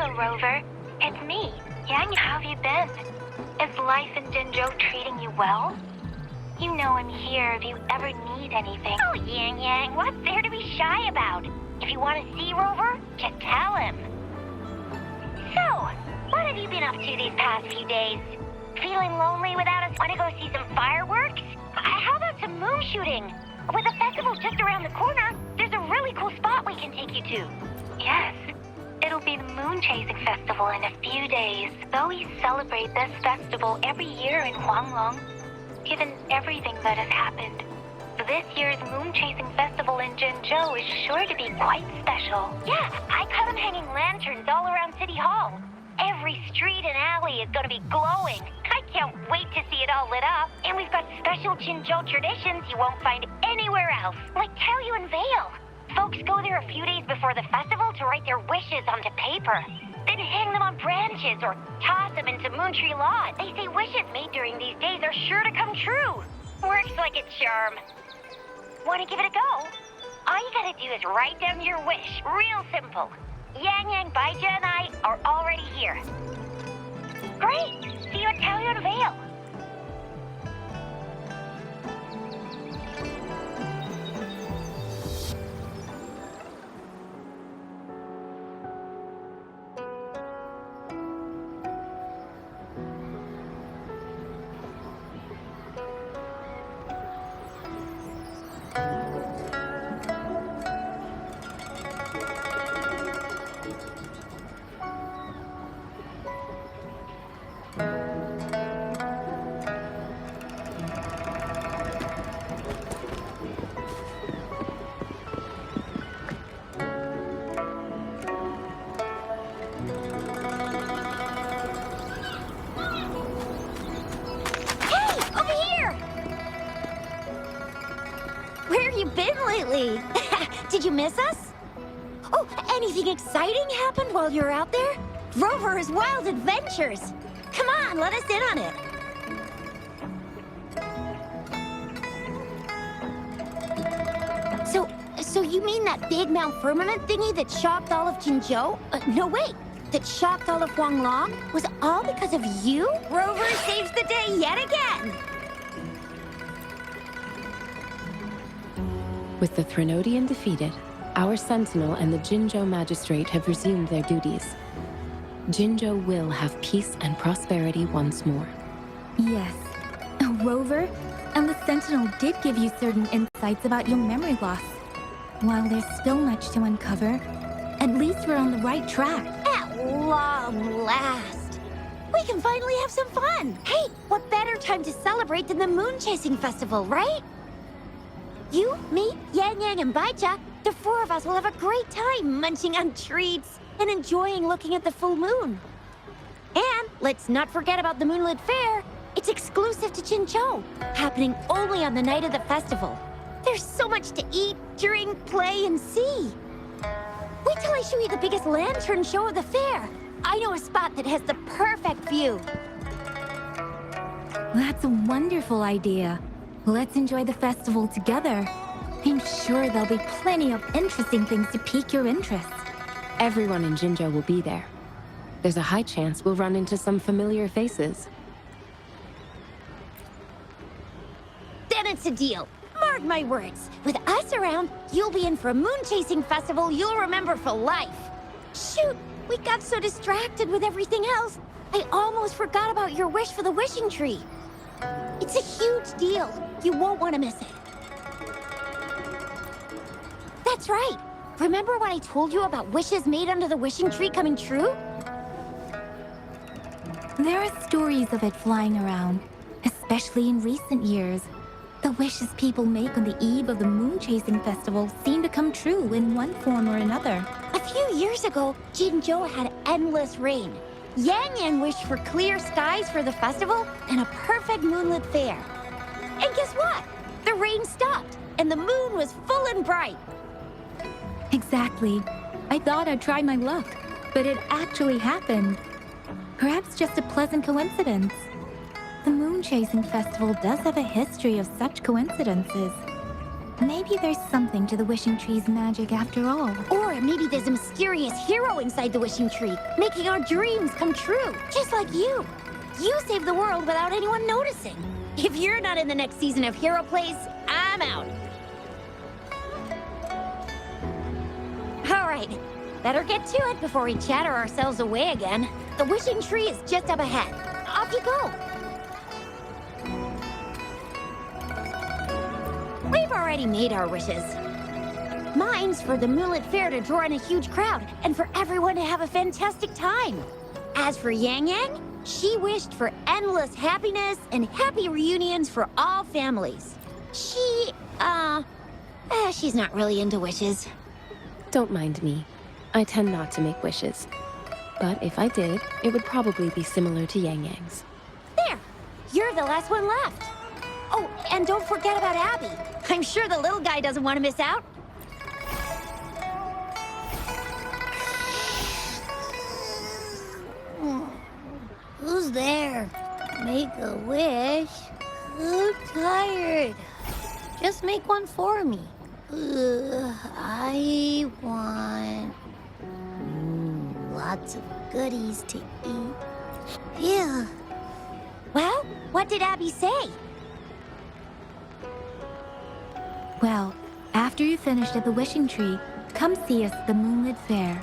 Hello, Rover. It's me, Yang. How have you been? Is life in Jinzhou treating you well? You know I'm here if you ever need anything. Oh, Yang, what's there to be shy about? If you want to see Rover, just tell him. So, what have you been up to these past few days? Feeling lonely without us? Want to go see some fireworks? How about some moon shooting? With the festival just around the corner, there's a really cool spot we can take you to. Yes. It'll be the Moon Chasing Festival in a few days. Though we celebrate this festival every year in Huanglong, given everything that has happened, this year's Moon Chasing Festival in Jinzhou is sure to be quite special. Yeah, I caught them hanging lanterns all around City Hall. Every street and alley is going to be glowing. I can't wait to see it all lit up. And we've got special Jinzhou traditions you won't find anywhere else, like Taoyuan Veil. Folks go there a few days before the festival to write their wishes onto paper, then hang them on branches or toss them into Moontree Lawn. They say wishes made during these days are sure to come true. Works like a charm. Want to give it a go? All you gotta do is write down your wish. Real simple. Yang, Baija, and I are already here. Great! See you at Taoyuan Veil. Did you miss us? Oh, anything exciting happened while you were out there? Rover's Wild Adventures! Come on, let us in on it! So you mean that big Mount Firmament thingy that shocked all of Jinzhou? No, wait! That shocked all of Huanglong was all because of you? Rover saves the day yet again! With the Threnodian defeated, our Sentinel and the Jinzhou Magistrate have resumed their duties. Jinzhou will have peace and prosperity once more. Yes. Rover, and the Sentinel did give you certain insights about your memory loss. While there's still much to uncover, at least we're on the right track. At long last! We can finally have some fun! Hey, what better time to celebrate than the Moon Chasing Festival, right? You, me, Yang, and Baija, the four of us will have a great time munching on treats and enjoying looking at the full moon. And let's not forget about the Moonlit Fair. It's exclusive to Jinzhou, happening only on the night of the festival. There's so much to eat, drink, play, and see. Wait till I show you the biggest lantern show of the fair. I know a spot that has the perfect view. That's a wonderful idea. Let's enjoy the festival together. I'm sure there'll be plenty of interesting things to pique your interest. Everyone in Jinzhou will be there. There's a high chance we'll run into some familiar faces. Then it's a deal. Mark my words. With us around, you'll be in for a moon-chasing festival you'll remember for life. Shoot, we got so distracted with everything else, I almost forgot about your wish for the wishing tree. It's a huge deal. You won't want to miss it. That's right. Remember what I told you about wishes made under the wishing tree coming true? There are stories of it flying around, especially in recent years. The wishes people make on the eve of the Moon Chasing Festival seem to come true in one form or another. A few years ago, Jinzhou had endless rain. Yang wished for clear skies for the festival and a perfect moonlit fair. And guess what? The rain stopped, and the moon was full and bright. Exactly. I thought I'd try my luck, but it actually happened. Perhaps just a pleasant coincidence. The Moon Chasing Festival does have a history of such coincidences. Maybe there's something to the wishing tree's magic after all. Or maybe there's a mysterious hero inside the wishing tree, making our dreams come true, just like you. You saved the world without anyone noticing. If you're not in the next season of Hero Plays, I'm out. All right, better get to it before we chatter ourselves away again. The wishing tree is just up ahead. Off you go. We've already made our wishes. Mine's for the Moonlit Fair to draw in a huge crowd and for everyone to have a fantastic time. As for Yang Yang, she wished for endless happiness and happy reunions for all families. She's not really into wishes. Don't mind me. I tend not to make wishes. But if I did, it would probably be similar to Yang Yang's. There! You're the last one left. Oh, and don't forget about Abby. I'm sure the little guy doesn't want to miss out. Who's there? Make a wish. I'm tired. Just make one for me. I want lots of goodies to eat. Yeah. Well, what did Abby say? Well, after you finished at the wishing tree, come see us at the Moonlit Fair.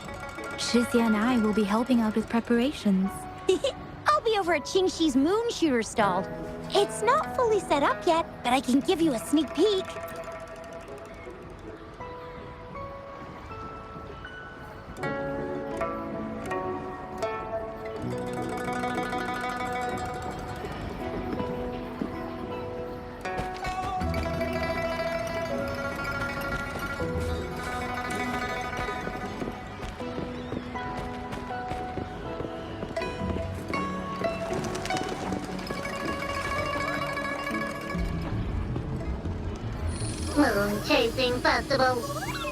Shizia and I will be helping out with preparations. I'll be over at Qingxi's moon shooter stall. It's not fully set up yet, but I can give you a sneak peek. Moon Chasing Festival.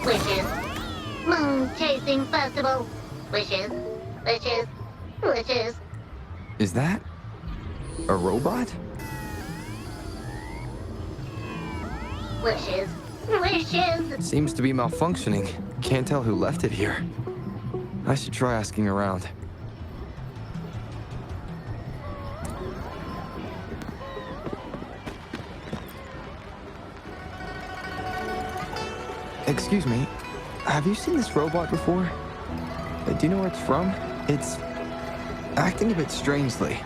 Wishes. Moon Chasing Festival. Wishes. Wishes. Wishes. Is that a robot? Wishes. Wishes. Seems to be malfunctioning. Can't tell who left it here. I should try asking around. Excuse me, have you seen this robot before? Do you know where it's from? It's acting a bit strangely.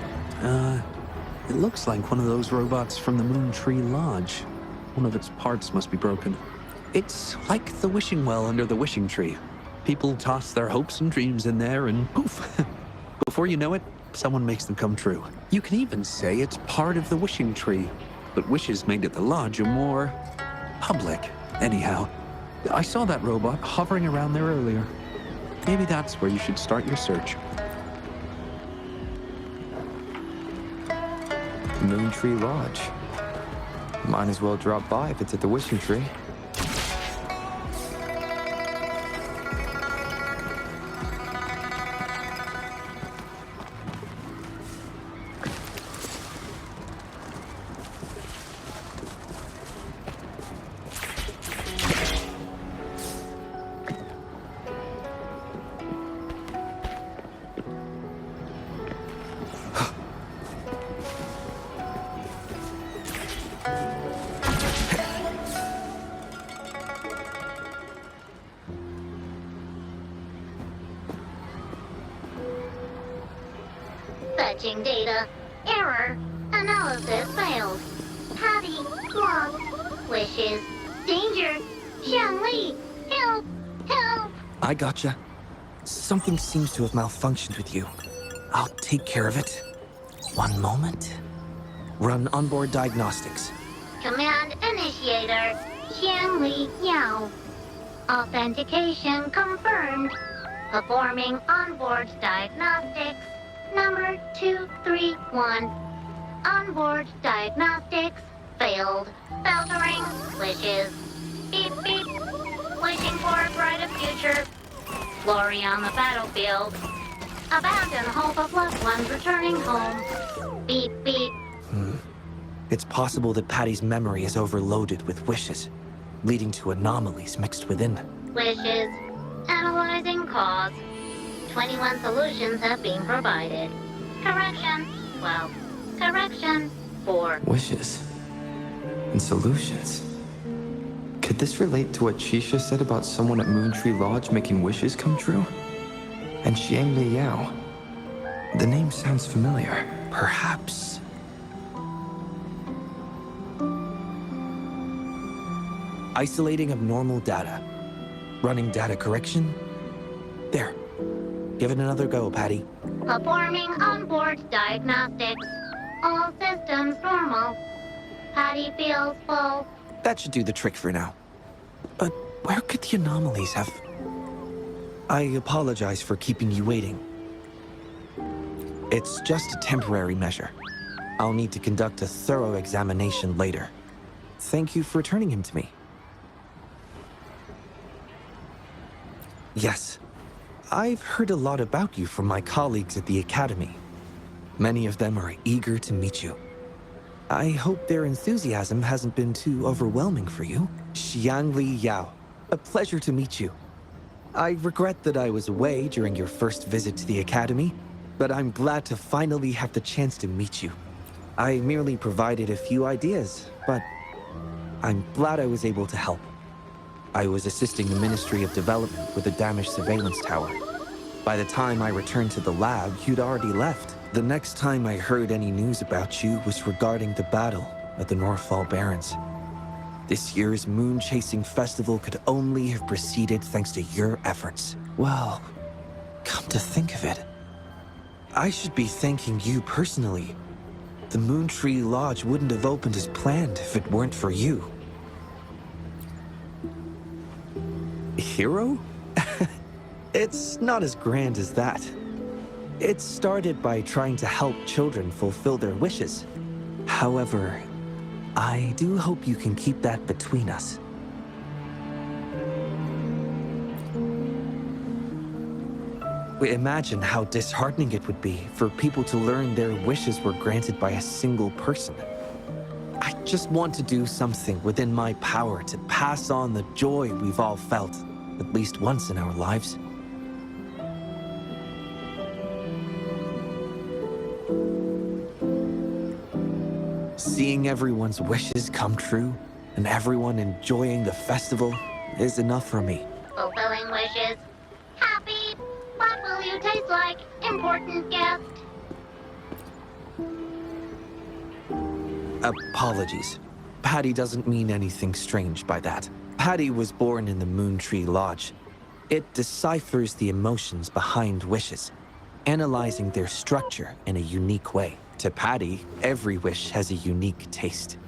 It looks like one of those robots from the Moon Tree Lodge. One of its parts must be broken. It's like the wishing well under the wishing tree. People toss their hopes and dreams in there and poof. Before you know it, someone makes them come true. You can even say it's part of the wishing tree. But wishes made at the lodge are more public. Anyhow, I saw that robot hovering around there earlier. Maybe that's where you should start your search. Moon Tree Lodge. Might as well drop by if it's at the wishing tree. Fetching data. Error. Analysis failed. Patty. Lost. Wishes. Danger. Xiangli. Help. Help. I gotcha. Something seems to have malfunctioned with you. I'll take care of it. One moment. Run onboard diagnostics. Command initiator. Xiangli Yao. Authentication confirmed. Performing onboard diagnostics. Number 231. Onboard diagnostics failed. Filtering wishes. Beep beep. Wishing for a brighter future. Glory on the battlefield. Abandon hope of loved ones returning home. Beep beep. It's possible that Patty's memory is overloaded with wishes. leading to anomalies mixed within. Wishes. Analyzing cause. 21 solutions have been provided. Correction. Well, correction. 4. Wishes. And solutions. Could this relate to what Chisha said about someone at Moontree Lodge making wishes come true? And Xiang Li Yao. The name sounds familiar. Perhaps. Isolating abnormal data. Running data correction. There. Give it another go, Patty. Performing onboard diagnostics. All systems normal. Patty feels full. That should do the trick for now. But where could the anomalies have... I apologize for keeping you waiting. It's just a temporary measure. I'll need to conduct a thorough examination later. Thank you for returning him to me. Yes. I've heard a lot about you from my colleagues at the Academy. Many of them are eager to meet you. I hope their enthusiasm hasn't been too overwhelming for you. Xiang Li Yao, a pleasure to meet you. I regret that I was away during your first visit to the Academy, but I'm glad to finally have the chance to meet you. I merely provided a few ideas, but I'm glad I was able to help. I was assisting the Ministry of Development with a damaged surveillance tower. By the time I returned to the lab, you'd already left. The next time I heard any news about you was regarding the battle at the Northfall Barrens. This year's moon chasing festival could only have proceeded thanks to your efforts. Well, come to think of it, I should be thanking you personally. The Moontree Lodge wouldn't have opened as planned if it weren't for you. Hero? It's not as grand as that. It started by trying to help children fulfill their wishes. However, I do hope you can keep that between us. Imagine how disheartening it would be for people to learn their wishes were granted by a single person. I just want to do something within my power to pass on the joy we've all felt, at least once in our lives. Seeing everyone's wishes come true and everyone enjoying the festival is enough for me. Fulfilling wishes. Happy. What will you taste like? Important guest. Apologies. Patty doesn't mean anything strange by that. Patty was born in the Moontree Lodge. It deciphers the emotions behind wishes, analyzing their structure in a unique way. To Patty, every wish has a unique taste.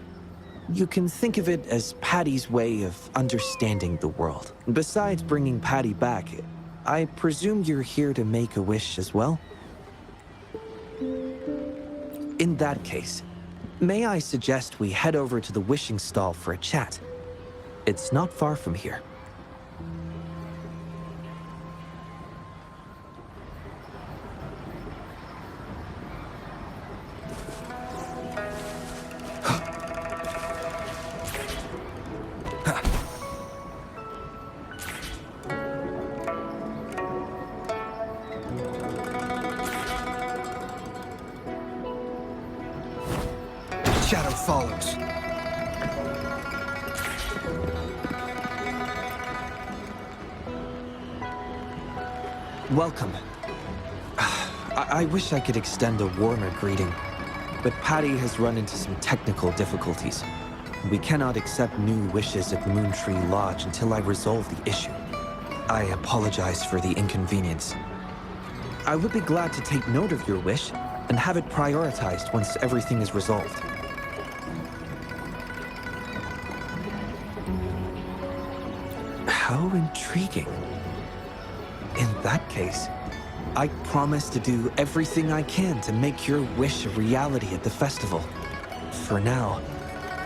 You can think of it as Patty's way of understanding the world. Besides bringing Patty back, I presume you're here to make a wish as well? In that case, may I suggest we head over to the wishing stall for a chat? It's not far from here. Shadow follows. Welcome. I wish I could extend a warmer greeting, but Patty has run into some technical difficulties. We cannot accept new wishes at Moontree Lodge until I resolve the issue. I apologize for the inconvenience. I would be glad to take note of your wish and have it prioritized once everything is resolved. How intriguing. In that case, I promise to do everything I can to make your wish a reality at the festival. For now,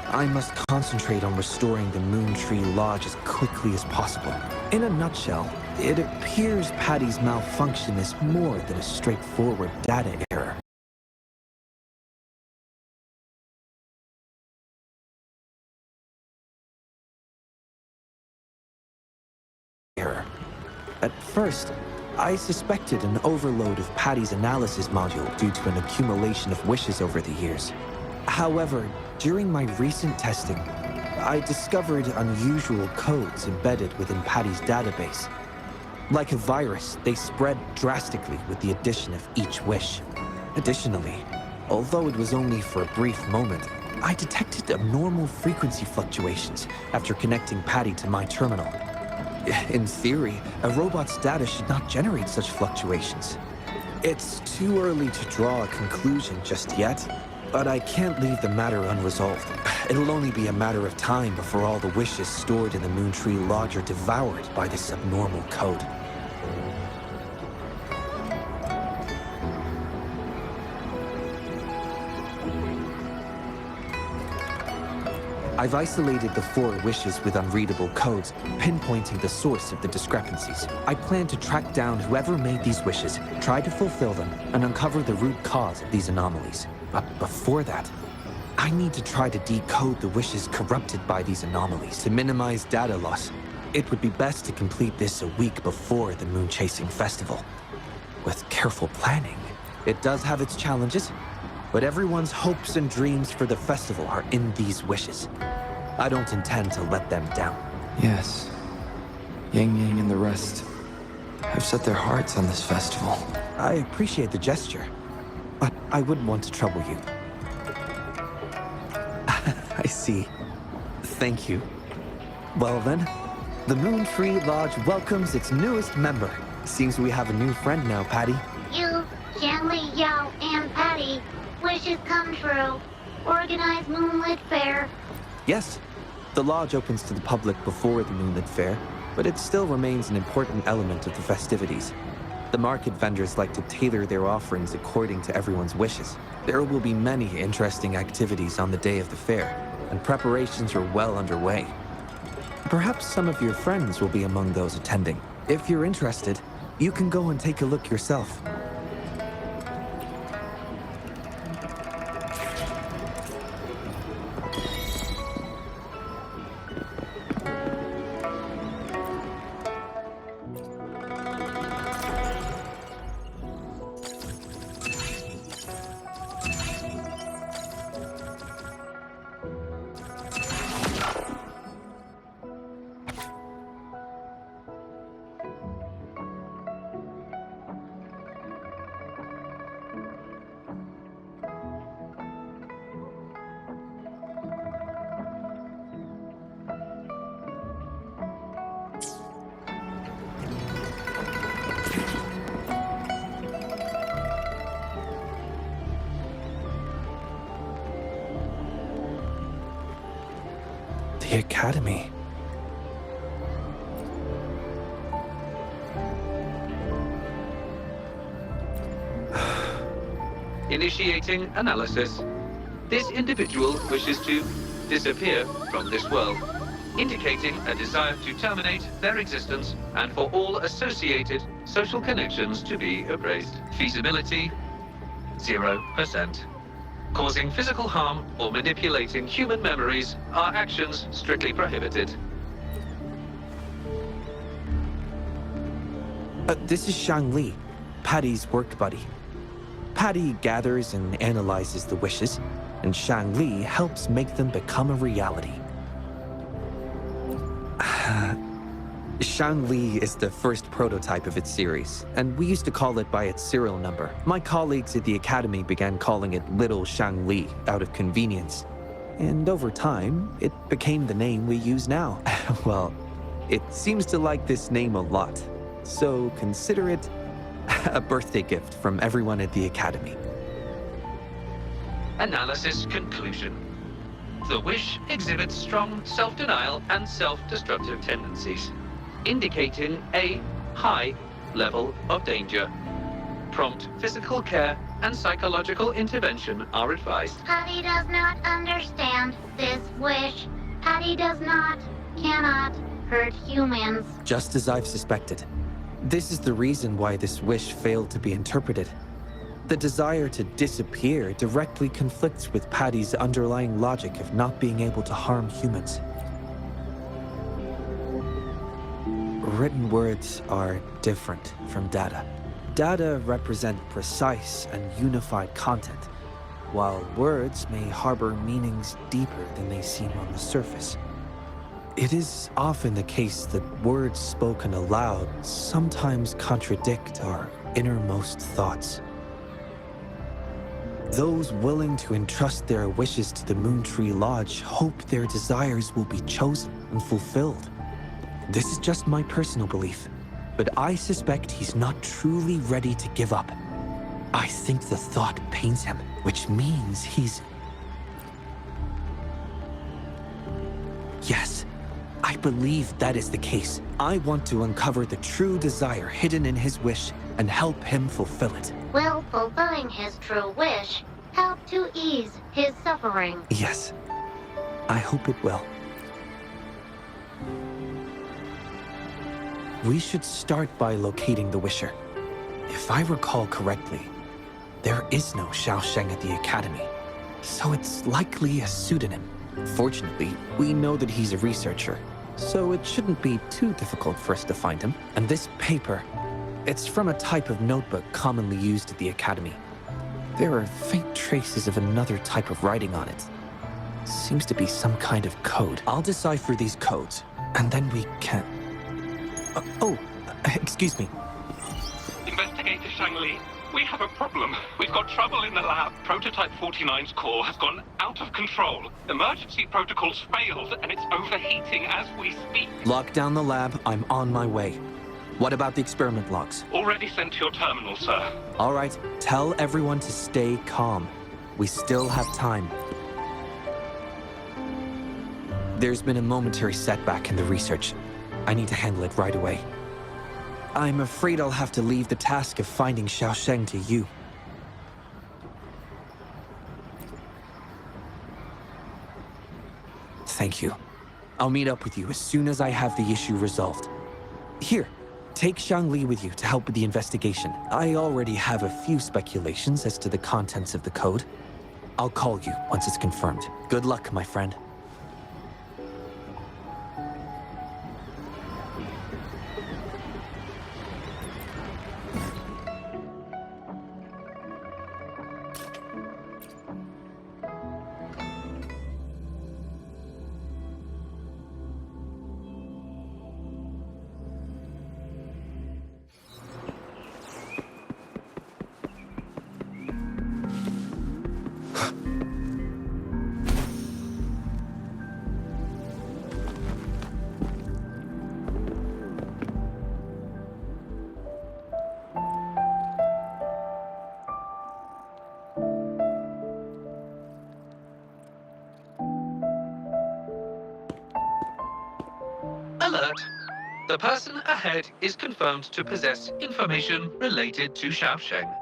I must concentrate on restoring the Moontree Lodge as quickly as possible. In a nutshell, it appears Patty's malfunction is more than a straightforward data error. At first, I suspected an overload of Patty's analysis module due to an accumulation of wishes over the years. However, during my recent testing, I discovered unusual codes embedded within Patty's database. Like a virus, they spread drastically with the addition of each wish. Additionally, although it was only for a brief moment, I detected abnormal frequency fluctuations after connecting Patty to my terminal. In theory, a robot's data should not generate such fluctuations. It's too early to draw a conclusion just yet, but I can't leave the matter unresolved. It'll only be a matter of time before all the wishes stored in the Moontree Lodge are devoured by this abnormal code. I've isolated the 4 wishes with unreadable codes, pinpointing the source of the discrepancies. I plan to track down whoever made these wishes, try to fulfill them, and uncover the root cause of these anomalies. But before that, I need to try to decode the wishes corrupted by these anomalies to minimize data loss. It would be best to complete this a week before the Moon Chasing Festival. With careful planning, it does have its challenges, but everyone's hopes and dreams for the festival are in these wishes. I don't intend to let them down. Yes. Yang Yang and the rest have set their hearts on this festival. I appreciate the gesture, but I wouldn't want to trouble you. I see. Thank you. Well then, the Moontree Lodge welcomes its newest member. Seems we have a new friend now, Patty. You, Xiangli, Yao, and Patty, wishes come true. Organize Moonlit Fair. Yes, the lodge opens to the public before the Moonlit Fair, but it still remains an important element of the festivities. The market vendors like to tailor their offerings according to everyone's wishes. There will be many interesting activities on the day of the fair, and preparations are well underway. Perhaps some of your friends will be among those attending. If you're interested, you can go and take a look yourself. The Academy. Initiating analysis. This individual wishes to disappear from this world, indicating a desire to terminate their existence and for all associated social connections to be erased. Feasibility, 0%. Causing physical harm or manipulating human memories are actions strictly prohibited. This is Xiangli, Patty's work buddy. Patty gathers and analyzes the wishes, and Xiangli helps make them become a reality. Xiangli is the first prototype of its series, and we used to call it by its serial number. My colleagues at the Academy began calling it Little Xiangli out of convenience. And over time, it became the name we use now. Well, it seems to like this name a lot, so consider it a birthday gift from everyone at the Academy. Analysis conclusion. The wish exhibits strong self-denial and self-destructive tendencies, indicating a high level of danger. Prompt physical care and psychological intervention are advised. Patty does not understand this wish. Patty cannot hurt humans. Just as I've suspected. This is the reason why this wish failed to be interpreted. The desire to disappear directly conflicts with Patty's underlying logic of not being able to harm humans. Written words are different from data. Data represent precise and unified content, while words may harbor meanings deeper than they seem on the surface. It is often the case that words spoken aloud sometimes contradict our innermost thoughts. Those willing to entrust their wishes to the Moontree Lodge hope their desires will be chosen and fulfilled. This is just my personal belief, but I suspect he's not truly ready to give up. I think the thought pains him, which means he's... Yes, I believe that is the case. I want to uncover the true desire hidden in his wish and help him fulfill it. Will fulfilling his true wish help to ease his suffering? Yes, I hope it will. We should start by locating the Wisher. If I recall correctly, there is no Xiaosheng at the Academy, so it's likely a pseudonym. Fortunately, we know that he's a researcher, so it shouldn't be too difficult for us to find him. And this paper, it's from a type of notebook commonly used at the Academy. There are faint traces of another type of writing on it. Seems to be some kind of code. I'll decipher these codes, and then we can... excuse me. Investigator Shang-Li, we have a problem. We've got trouble in the lab. Prototype 49's core has gone out of control. Emergency protocols failed, and it's overheating as we speak. Lock down the lab. I'm on my way. What about the experiment logs? Already sent to your terminal, sir. All right. Tell everyone to stay calm. We still have time. There's been a momentary setback in the research. I need to handle it right away. I'm afraid I'll have to leave the task of finding Xiaosheng to you. Thank you. I'll meet up with you as soon as I have the issue resolved. Here, take Shang-Li with you to help with the investigation. I already have a few speculations as to the contents of the code. I'll call you once it's confirmed. Good luck, my friend. Alert! The person ahead is confirmed to possess information related to Xiaosheng.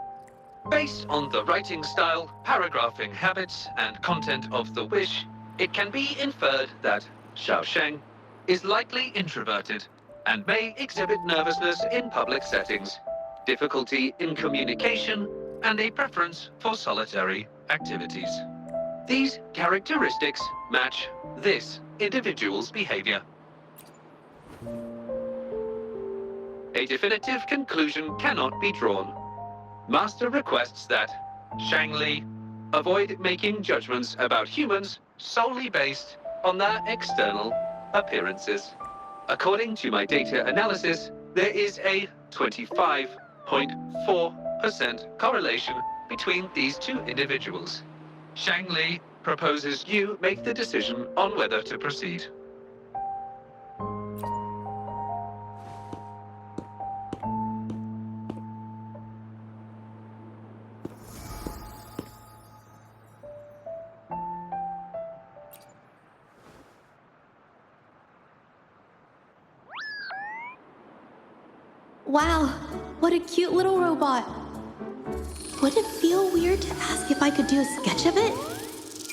Based on the writing style, paragraphing habits, and content of the wish, it can be inferred that Xiaosheng is likely introverted and may exhibit nervousness in public settings, difficulty in communication, and a preference for solitary activities. These characteristics match this individual's behavior. A definitive conclusion cannot be drawn. Master requests that Shang-Li avoid making judgments about humans solely based on their external appearances. According to my data analysis, there is a 25.4% correlation between these two individuals. Shang-Li proposes you make the decision on whether to proceed. Wow, what a cute little robot. Would it feel weird to ask if I could do a sketch of it?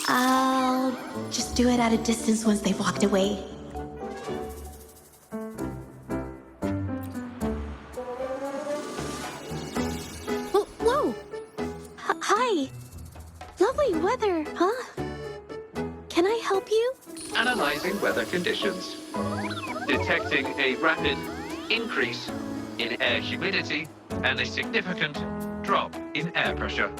I'll just do it at a distance once they've walked away. Whoa! Hi! Lovely weather, huh? Can I help you? Analyzing weather conditions. Detecting a rapid increase in air humidity and a significant drop in air pressure.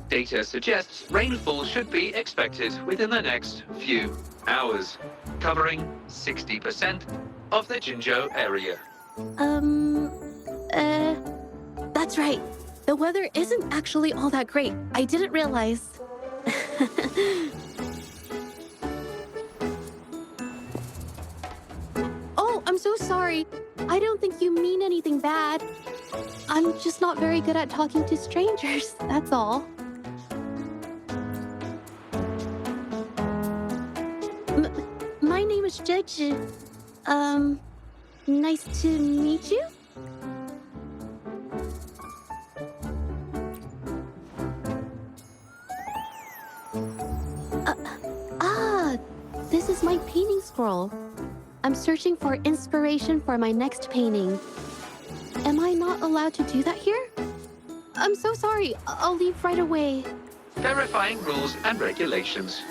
Data suggests rainfall should be expected within the next few hours, covering 60% of the Jinzhou area. That's right. The weather isn't actually all that great. I didn't realize. Oh, I'm so sorry. I don't think you mean anything bad. I'm just not very good at talking to strangers, that's all. My name is Zhe. Nice to meet you? This is my painting scroll. I'm searching for inspiration for my next painting. Am I not allowed to do that here? I'm so sorry. I'll leave right away. Verifying rules and regulations.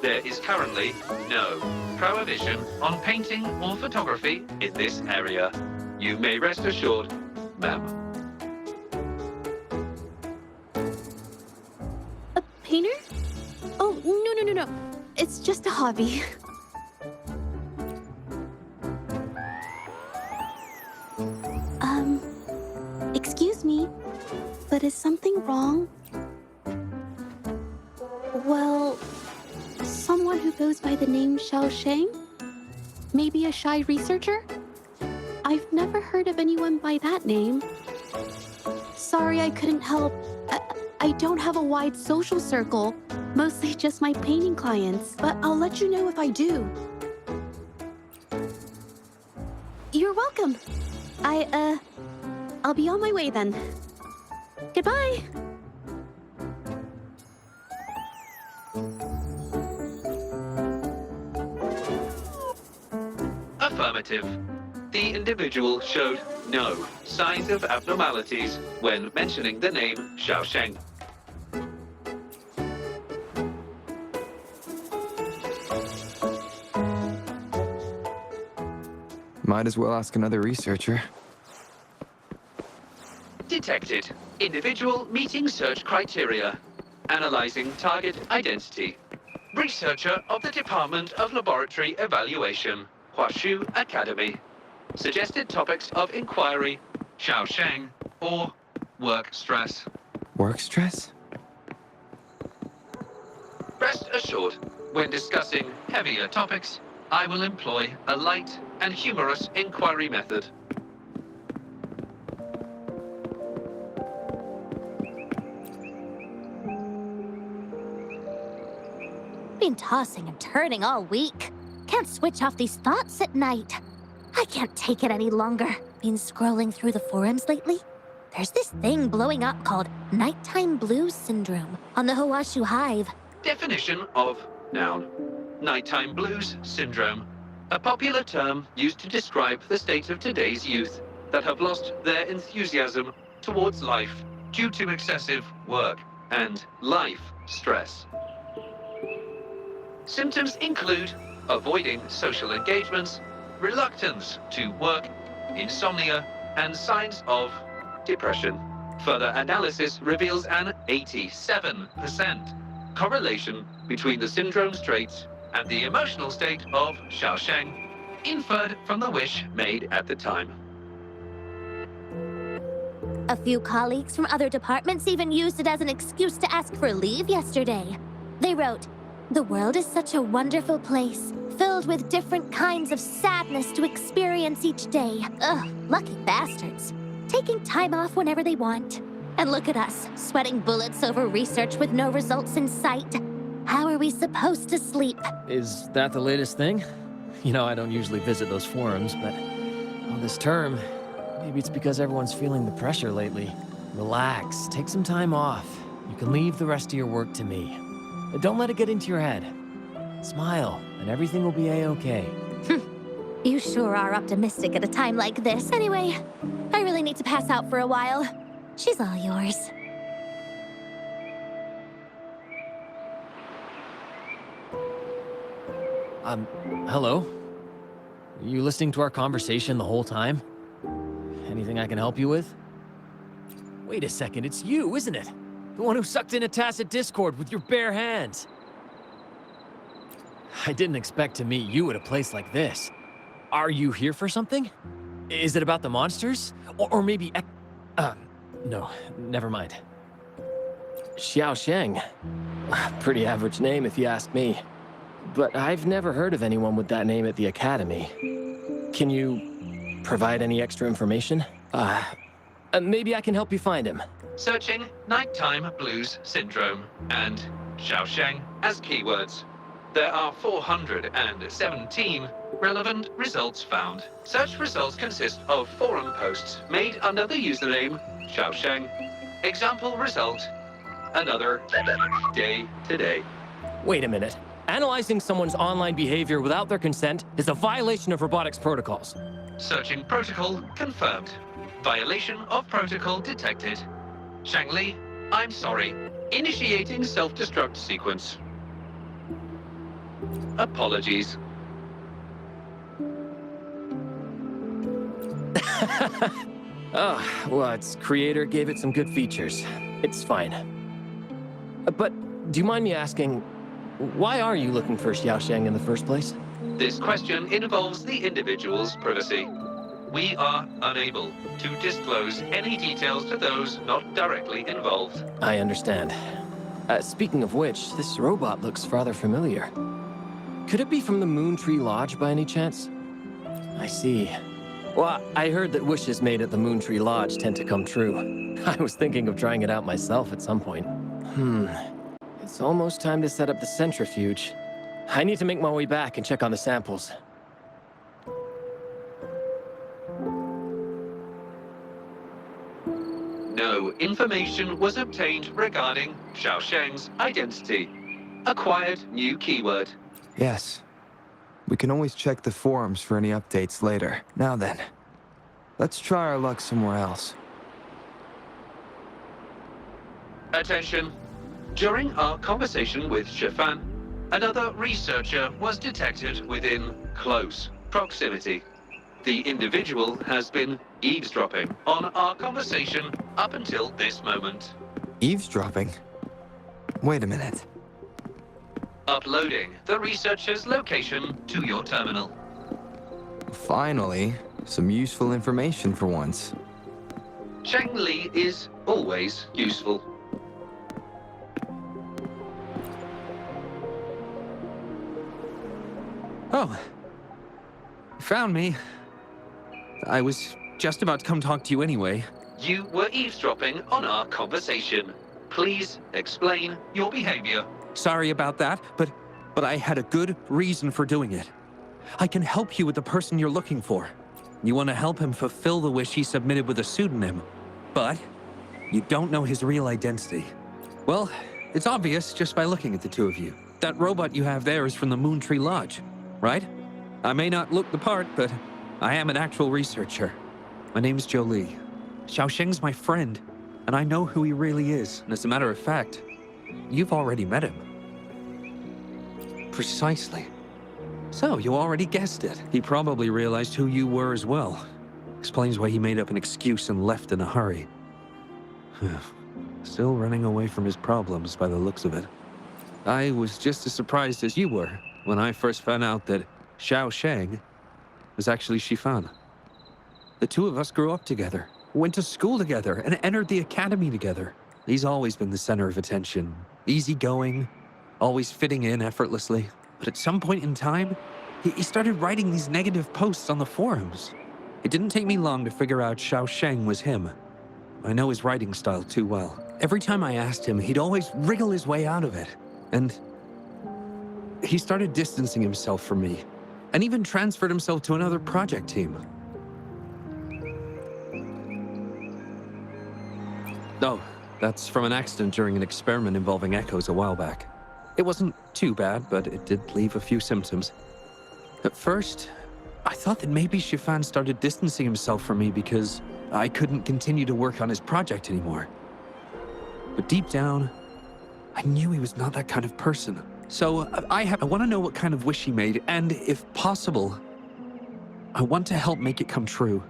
There is currently no prohibition on painting or photography in this area. You may rest assured, ma'am. A painter? Oh, no. It's just a hobby. Excuse me, but is something wrong? Well, someone who goes by the name Xiao Sheng? Maybe a shy researcher? I've never heard of anyone by that name. Sorry I couldn't help. I don't have a wide social circle, mostly just my painting clients, but I'll let you know if I do. You're welcome. I'll be on my way then. Goodbye. Affirmative. The individual showed no signs of abnormalities when mentioning the name Xiao Sheng. Might as well ask another researcher. Detected. Individual meeting search criteria. Analyzing target identity. Researcher of the Department of Laboratory Evaluation, Huashu Academy. Suggested topics of inquiry, Xiao Sheng, or work stress. Work stress? Rest assured, when discussing heavier topics, I will employ a light and humorous inquiry method. Been tossing and turning all week. Can't switch off these thoughts at night. I can't take it any longer. Been scrolling through the forums lately? There's this thing blowing up called nighttime blues syndrome on the Huashu Hive. Definition of noun. Nighttime blues syndrome. A popular term used to describe the state of today's youth that have lost their enthusiasm towards life due to excessive work and life stress. Symptoms include avoiding social engagements, reluctance to work, insomnia, and signs of depression. Further analysis reveals an 87% correlation between the syndrome's traits and the emotional state of Xiao Sheng, inferred from the wish made at the time. A few colleagues from other departments even used it as an excuse to ask for leave yesterday. They wrote, "The world is such a wonderful place, filled with different kinds of sadness to experience each day. Ugh, lucky bastards. Taking time off whenever they want. And look at us, sweating bullets over research with no results in sight. How are we supposed to sleep?" Is that the latest thing? You know, I don't usually visit those forums, but on this term, maybe it's because everyone's feeling the pressure lately. Relax, take some time off. You can leave the rest of your work to me. But don't let it get into your head. Smile, and everything will be a-okay. You sure are optimistic at a time like this. Anyway, I really need to pass out for a while. She's all yours. Hello? Are you listening to our conversation the whole time? Anything I can help you with? Wait a second, it's you, isn't it? The one who sucked in a tacit discord with your bare hands. I didn't expect to meet you at a place like this. Are you here for something? Is it about the monsters? Or maybe no, never mind. Xiao Sheng. Pretty average name if you ask me. But I've never heard of anyone with that name at the Academy. Can you provide any extra information? Maybe I can help you find him. Searching nighttime blues syndrome and Xiao Sheng as keywords. There are 417 relevant results found. Such results consist of forum posts made under the username Xiao Sheng. Example result, another day today. Wait a minute. Analyzing someone's online behavior without their consent is a violation of robotics protocols. Searching protocol confirmed. Violation of protocol detected. Shangli, I'm sorry. Initiating self-destruct sequence. Apologies. Oh, well, its creator gave it some good features. It's fine. But do you mind me asking, why are you looking for Xiao Sheng in the first place? This question involves the individual's privacy. We are unable to disclose any details to those not directly involved. I understand. Speaking of which, this robot looks rather familiar. Could it be from the Moontree Lodge by any chance? I see. Well, I heard that wishes made at the Moontree Lodge tend to come true. I was thinking of trying it out myself at some point. It's almost time to set up the centrifuge. I need to make my way back and check on the samples. No information was obtained regarding Xiao Sheng's identity. Acquired new keyword. Yes. We can always check the forums for any updates later. Now then, let's try our luck somewhere else. Attention. During our conversation with Shifan, another researcher was detected within close proximity. The individual has been eavesdropping on our conversation up until this moment. Eavesdropping? Wait a minute. Uploading the researcher's location to your terminal. Finally, some useful information for once. Sheng Li is always useful. Oh. You found me. I was just about to come talk to you anyway. You were eavesdropping on our conversation. Please explain your behavior. Sorry about that, but I had a good reason for doing it. I can help you with the person you're looking for. You want to help him fulfill the wish he submitted with a pseudonym, but you don't know his real identity. Well, it's obvious just by looking at the two of you. That robot you have there is from the Moontree Lodge, right? I may not look the part, but I am an actual researcher. My name's Jolie. Xiao Sheng's my friend, and I know who he really is. And as a matter of fact, you've already met him. Precisely. So, you already guessed it. He probably realized who you were as well. Explains why he made up an excuse and left in a hurry. Still running away from his problems by the looks of it. I was just as surprised as you were when I first found out that Xiao Sheng was actually Shifan. The two of us grew up together, went to school together, and entered the academy together. He's always been the center of attention. Easygoing, always fitting in effortlessly. But at some point in time, he started writing these negative posts on the forums. It didn't take me long to figure out Xiao Sheng was him. I know his writing style too well. Every time I asked him, he'd always wriggle his way out of it. And he started distancing himself from me, and even transferred himself to another project team. Oh, that's from an accident during an experiment involving echoes a while back. It wasn't too bad, but it did leave a few symptoms. At first, I thought that maybe Shifan started distancing himself from me because I couldn't continue to work on his project anymore. But deep down, I knew he was not that kind of person. So I want to know what kind of wish he made, and if possible, I want to help make it come true.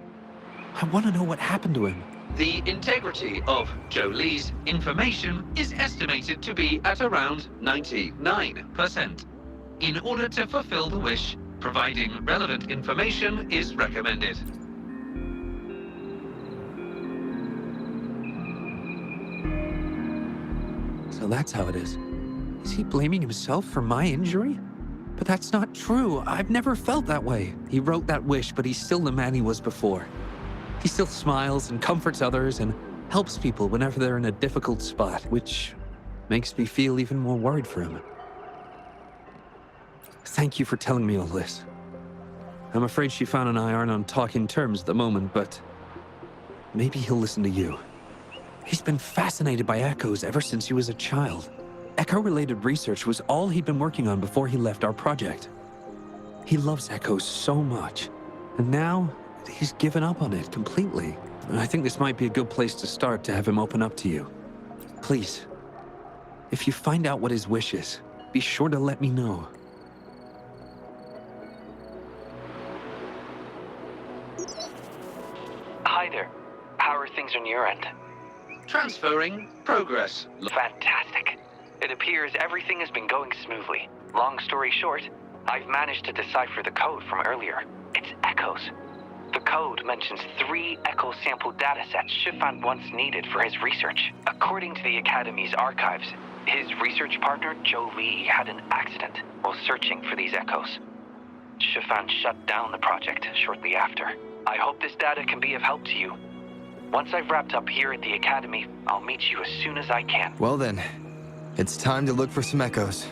I want to know what happened to him. The integrity of Joe Lee's information is estimated to be at around 99%. In order to fulfill the wish, providing relevant information is recommended. So that's how it is. Is he blaming himself for my injury? But that's not true. I've never felt that way. He wrote that wish, but he's still the man he was before. He still smiles and comforts others and helps people whenever they're in a difficult spot, which makes me feel even more worried for him. Thank you for telling me all this. I'm afraid Shifan and I aren't on talking terms at the moment, but maybe he'll listen to you. He's been fascinated by echoes ever since he was a child. Echo-related research was all he'd been working on before he left our project. He loves echoes so much, and now he's given up on it completely. I think this might be a good place to start to have him open up to you. Please, if you find out what his wish is, be sure to let me know. Hi there. How are things on your end? Transferring progress. Fantastic. It appears everything has been going smoothly. Long story short, I've managed to decipher the code from earlier. It's echoes. The code mentions 3 echo sample datasets Shifan once needed for his research. According to the Academy's archives, his research partner, Joe Lee, had an accident while searching for these echoes. Shifan shut down the project shortly after. I hope this data can be of help to you. Once I've wrapped up here at the Academy, I'll meet you as soon as I can. Well then, it's time to look for some echoes.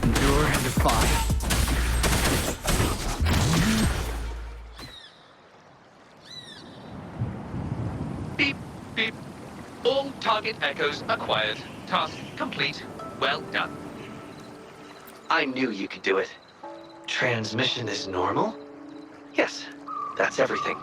Endure and defy. Beep, beep. All target echoes acquired. Task complete. Well done. I knew you could do it. Transmission is normal? Yes, that's everything.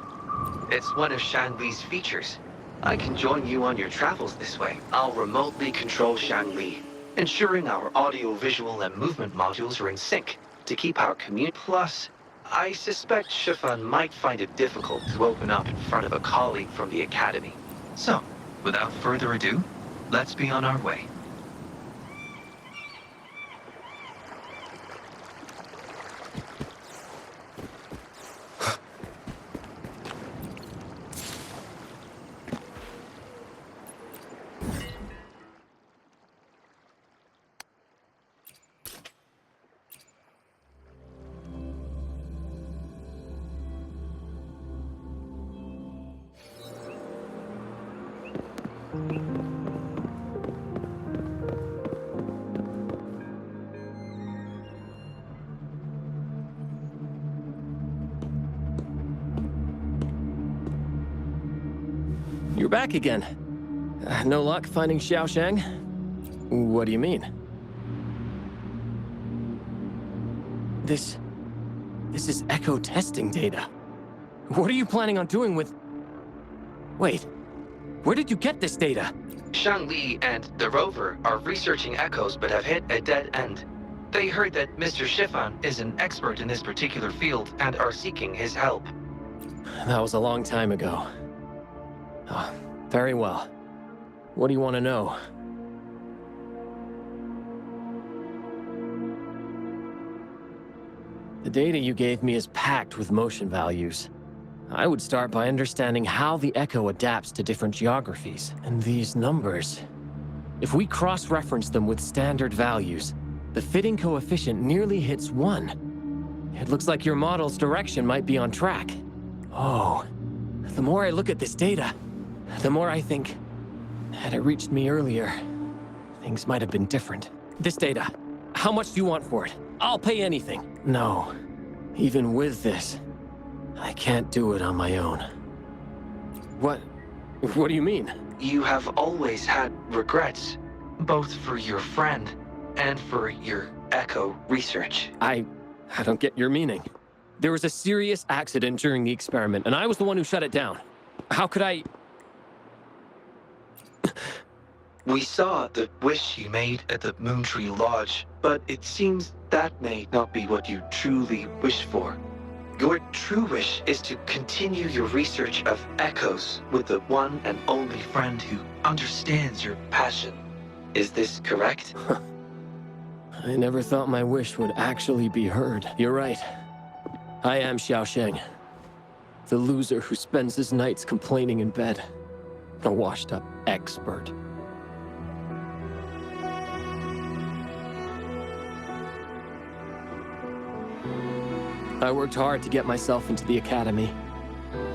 It's one of Shanli's features. I can join you on your travels this way. I'll remotely control Shanli, ensuring our audio, visual, and movement modules are in sync to keep our commute. Plus, I suspect Shifan might find it difficult to open up in front of a colleague from the Academy. So, without further ado, let's be on our way. You're back again. No luck finding Xiaoshang? What do you mean? This is echo testing data. What are you planning on doing with... Wait, where did you get this data? Shanli and the rover are researching echoes but have hit a dead end. They heard that Mr. Shifan is an expert in this particular field and are seeking his help. That was a long time ago. Oh, very well. What do you want to know? The data you gave me is packed with motion values. I would start by understanding how the echo adapts to different geographies. And these numbers, if we cross-reference them with standard values, the fitting coefficient nearly hits 1. It looks like your model's direction might be on track. Oh, the more I look at this data, the more I think, had it reached me earlier, things might have been different. This data, how much do you want for it? I'll pay anything. No, even with this, I can't do it on my own. What do you mean? You have always had regrets, both for your friend and for your Echo research. I don't get your meaning. There was a serious accident during the experiment, and I was the one who shut it down. How could I... We saw the wish you made at the Moontree Lodge, but it seems that may not be what you truly wish for. Your true wish is to continue your research of echoes with the one and only friend who understands your passion. Is this correct? I never thought my wish would actually be heard. You're right. I am Xiaosheng, the loser who spends his nights complaining in bed. A washed-up expert. I worked hard to get myself into the academy.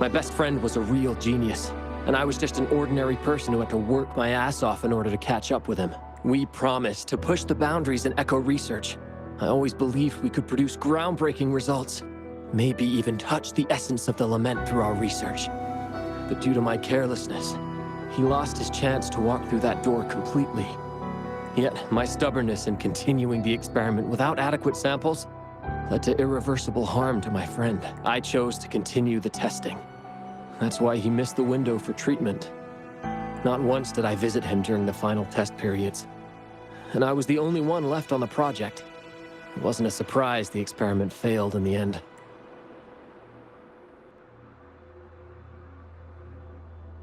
My best friend was a real genius, and I was just an ordinary person who had to work my ass off in order to catch up with him. We promised to push the boundaries in echo research. I always believed we could produce groundbreaking results, maybe even touch the essence of the lament through our research. But due to my carelessness, he lost his chance to walk through that door completely. Yet, my stubbornness in continuing the experiment without adequate samples led to irreversible harm to my friend. I chose to continue the testing. That's why he missed the window for treatment. Not once did I visit him during the final test periods. And I was the only one left on the project. It wasn't a surprise the experiment failed in the end.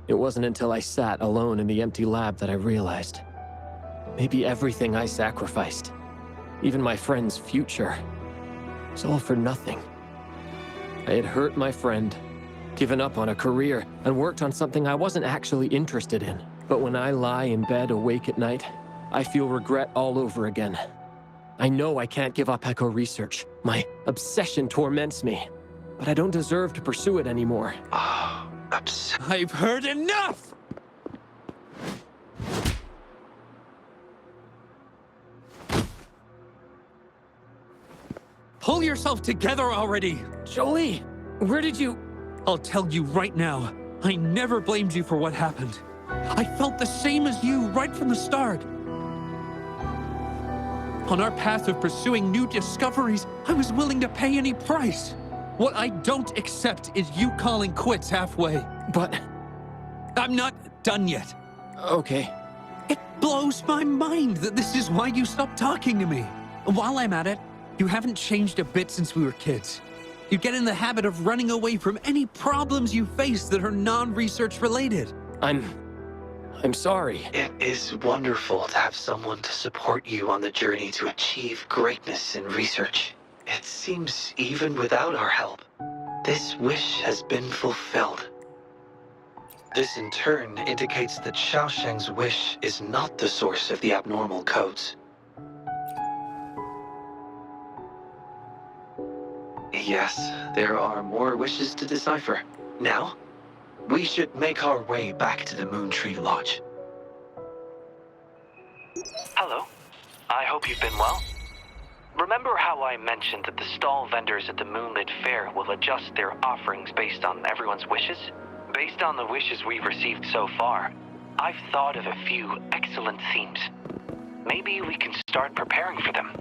It wasn't until I sat alone in the empty lab that I realized. Maybe everything I sacrificed, even my friend's future, was all for nothing. I had hurt my friend, given up on a career, and worked on something I wasn't actually interested in. But when I lie in bed awake at night, I feel regret all over again. I know I can't give up echo research. My obsession torments me, but I don't deserve to pursue it anymore. I've heard enough! Pull yourself together already! Jolie, where did you... I'll tell you right now, I never blamed you for what happened. I felt the same as you right from the start. On our path of pursuing new discoveries, I was willing to pay any price. What I don't accept is you calling quits halfway. But... I'm not done yet. Okay. It blows my mind that this is why you stopped talking to me. While I'm at it, you haven't changed a bit since we were kids. You get in the habit of running away from any problems you face that are non-research related. I'm sorry. It is wonderful to have someone to support you on the journey to achieve greatness in research. It seems even without our help, this wish has been fulfilled. This in turn indicates that Xiaosheng's wish is not the source of the abnormal codes. Yes, there are more wishes to decipher. Now, we should make our way back to the Moontree Lodge. Hello. I hope you've been well. Remember how I mentioned that the stall vendors at the Moonlit Fair will adjust their offerings based on everyone's wishes? Based on the wishes we've received so far, I've thought of a few excellent themes. Maybe we can start preparing for them.